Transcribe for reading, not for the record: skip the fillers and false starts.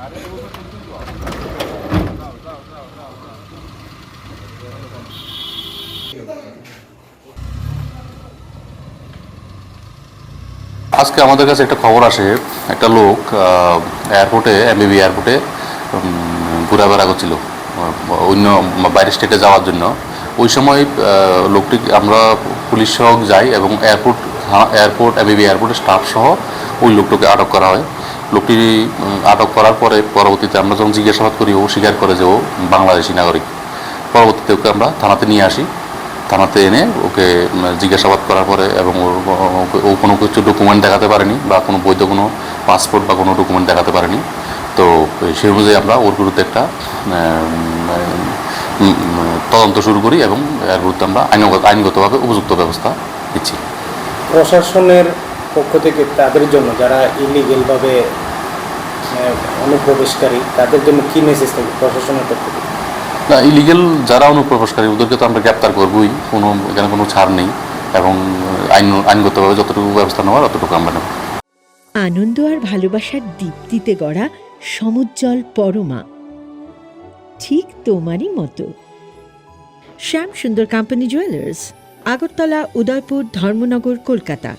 আজকে আমাদের কাছে একটা খবর আসে, একটা লোক এয়ারপোর্টে এমবিবি এয়ারপোর্টে ঘোরাফেরা করছিল অন্য বাইরের স্টেটে যাওয়ার জন্য। ওই সময় লোকটি, আমরা পুলিশ সহ যাই এবং এয়ারপোর্ট এমবিবি এয়ারপোর্টের স্টাফ সহ ওই লোকটাকে আটক করা হয়। লোকটি আটক করার পরে পরবর্তীতে আমরা যখন জিজ্ঞাসাবাদ করি, ও স্বীকার করে যে ও বাংলাদেশি নাগরিক। পরবর্তীতে ওকে আমরা থানাতে নিয়ে আসি। থানাতে এনে ওকে জিজ্ঞাসাবাদ করার পরে, এবং ও কোনো কিছু ডকুমেন্ট দেখাতে পারেনি বা কোনো বৈধ কোনো পাসপোর্ট বা কোনো ডকুমেন্ট দেখাতে পারেনি। তো সেই অনুযায়ী আমরা ওর বিরুদ্ধে একটা তদন্ত শুরু করি এবং এর বিরুদ্ধে আমরা আইনগতভাবে উপযুক্ত ব্যবস্থা দিচ্ছি। প্রশাসনের পক্ষ থেকে তাদের জন্য যারা ইলিগেলভাবে অনুপ্রবেশকারী, তাদের জন্য কী মেসেজ থাকবে প্রশাসনের পক্ষ থেকে? না, ইলিগেল যারা অনুপ্রবেশকারী ওদেরকে তো আমরা গ্রেপ্তার করবই, এখানে কোনো ছাড় নেই, এবং আইনগতভাবে যতটুকু ব্যবস্থা নেওয়ার ততটুকু আমরা নেব। আনন্দ আর ভালোবাসার দীপ্তিতে গড়া সমুজ্জ্বল পরমা, ঠিক তোমারই মতো। শ্যাম সুন্দর কোম্পানি জুয়েলার্স, আগরতলা, উদয়পুর, ধর্মনগর, কলকাতা।